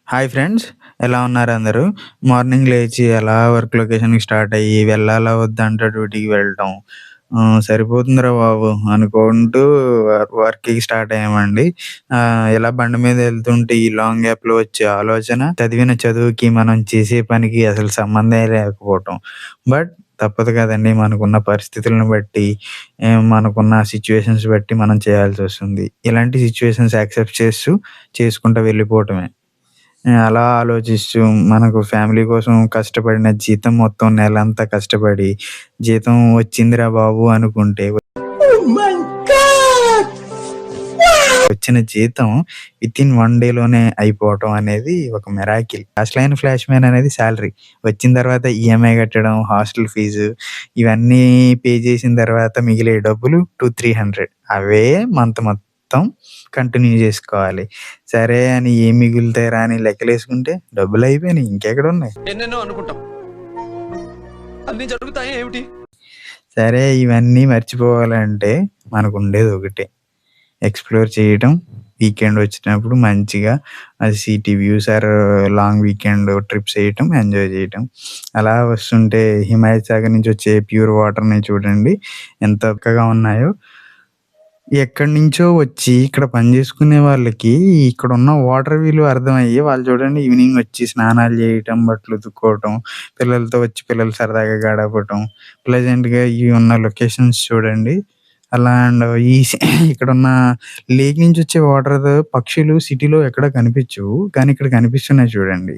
Hi friends. ఎలా ఉన్నారు అందరూ? మార్నింగ్ లేచి అలా వర్క్ లొకేషన్‌కి స్టార్ట్ అయ్యి వెళ్ళాలా వద్దా అంటూ డ్యూటీకి వెళ్ళటం. సరిపోతుందిరా బాబు! అనుకుంటూ వర్క్‌కి స్టార్ట్ అయ్యామండి. ఇలా బండి మీద ఎళ్తుంటే ఈ లాంగ్ గ్యాప్‌లో వచ్చే ఆలోచన, చదివిన చదువుకి, మనం చేసే పనికి అసలు సంబంధమే లేకపోవటం. బట్ తప్పదు కదండీ! మనకున్న పరిస్థితులను బట్టి, మనకున్న సిట్యుయేషన్స్ బట్టి మనం చేయాల్సొస్తుంది. ఇలాంటి సిట్యుయేషన్స్ యాక్సెప్ట్ చేసుకుంటా వెళ్ళిపోవటమే. అలా ఆలోచిస్తూ మనకు ఫ్యామిలీ కోసం కష్టపడిన జీతం మొత్తం నెలంతా కష్టపడి, జీతం వచ్చిందిరా బాబు అనుకుంటే, వచ్చిన జీతం వితిన్ 1 డేలోనే అయిపోవటం అనేది ఒక మిరాకిల్. అసలైన ఫ్లాష్ మ్యాన్ అనేది సాలరీ. వచ్చిన తర్వాత ఈఎంఐ కట్టడం, హాస్టల్ ఫీజు ఇవన్నీ పే చేసిన తర్వాత మిగిలే డబ్బులు 200, 300 అవే మంత్ మొత్తం కంటిన్యూ చేసుకోవాలి. సరే అని ఏం మిగులుతాయిరా అని లెక్కలేసుకుంటే డబ్బులయిపోయినాయి. ఇంకెక్కడున్నాయి? ఎన్నెన్నో అనుకుంటాం. అన్నీ జరుగుతాయా ఏమిటి? సరే ఇవన్నీ మర్చిపోవాలంటే మనకుండేది ఒకటే. ఎక్స్‌ప్లోర్ చేయటం. వీకెండ్ వచ్చినప్పుడు మంచిగా city views long weekend trips ఎయటం, ఎంజాయ్ చేయటం. అలా వస్తుంటే హిమాయత్ సాగర్ నుంచి వచ్చే ప్యూర్ వాటర్‌ని చూడండి ఎంత చక్కగా ఉన్నాయో. ఎక్కడి నుంచో వచ్చి ఇక్కడ పని చేసుకునే వాళ్ళకి ఇక్కడున్న వాటర్ విలువ అర్థమయ్యి వాళ్ళు చూడండి ఈవినింగ్ వచ్చి స్నానాలు చేయటం, బట్టలు ఉతుక్కోవటం, పిల్లలతో వచ్చి పిల్లలు సరదాగా గడపటం, ప్లెజెంట్‌గా ఇవి ఉన్న లొకేషన్స్ చూడండి. అలా అండ్ ఈ ఇక్కడున్న లేక్ నుంచి వచ్చే వాటర్ పక్షులు సిటీలో ఎక్కడ కనిపించవు. కానీ ఇక్కడ కనిపిస్తున్నాయి చూడండి.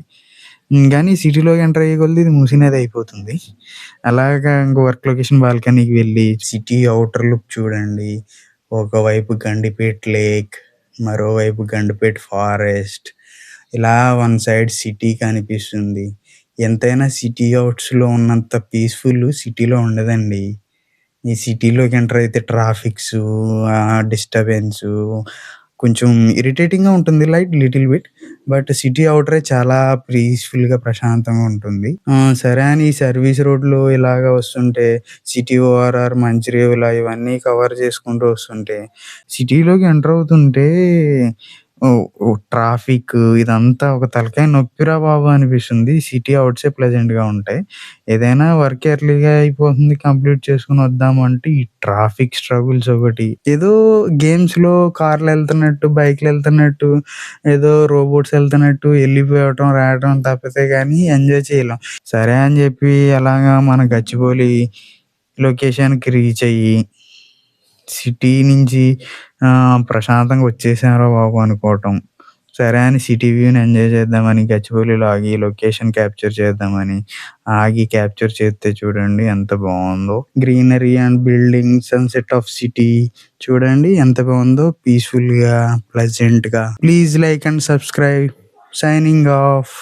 కానీ సిటీలోకి ఎంటర్ అయ్యే కొద్దీ ఇది మూసీ నది అయిపోతుంది. అలాగా ఇంకో వర్క్ లొకేషన్ బాల్కనీకి వెళ్ళి సిటీ ఔటర్ లుక్ చూడండి. ఒకవైపు గండిపేట్ లేక్, మరోవైపు గండిపేట్ ఫారెస్ట్. ఇలా వన్ సైడ్ సిటీ కనిపిస్తుంది. ఎంతైనా సిటీ ఔట్స్‌లో ఉన్నంత పీస్‌ఫుల్ సిటీలో ఉండదండి. ఈ సిటీలోకి ఎంటర్ అయితే ట్రాఫిక్సు, డిస్టర్బెన్సు కొంచెం ఇరిటేటింగ్‌గా ఉంటుంది లిటిల్ బిట్. బట్ సిటీ ఔటరే చాలా పీస్‌ఫుల్‌గా, ప్రశాంతంగా ఉంటుంది. సరే అని ఈ సర్వీస్ రోడ్‌లో ఇలాగ వస్తుంటే సిటీ ఓఆర్ఆర్, మంచిర్యాల ఇవన్నీ కవర్ చేసుకుంటూ వస్తుంటే సిటీలోకి ఎంటర్ అవుతుంటే ట్రాఫిక్ ఇదంతా ఒక తలకాయ నొప్పిరా బాబు అనిపిస్తుంది. సిటీ ఔట్సే ప్లెజెంట్‌గా ఉంటాయి. ఏదైనా వర్క్ ఎర్లీగా అయిపోతుంది. కంప్లీట్ చేసుకొని వద్దాము అంటే ఈ ట్రాఫిక్ స్ట్రగుల్స్ ఒకటి. ఏదో గేమ్స్‌లో కార్‌లో ఎళ్తున్నట్టు, బైక్‌లో ఎళ్తున్నట్టు, ఏదో రోబోట్స్ ఎళ్తున్నట్టు ఎళ్ళిపోవటం, రావటం తప్పితే గానీ ఎంజాయ్ చేయలేం. సరే అని జెప్పి అలాగా మన గచ్చిబౌలి లొకేషన్‌కి రీచ్ అయ్యి, సిటీ నుంచి ప్రశాంతంగా వచ్చేసాంరా బాబు అనుకోవటం. సరే అని సిటీ వ్యూని ఎంజాయ్ చేద్దామని గచ్చిబౌలిలో ఆగి లొకేషన్ క్యాప్చర్ చేద్దామని ఆగి క్యాప్చర్ చేస్తే చూడండి ఎంత బావుందో. Greenery and building, sunset of city చూడండి ఎంత బావుందో పీస్‌ఫుల్‌గా, ప్లెజెంట్‌గా. Please like and subscribe. Signing off.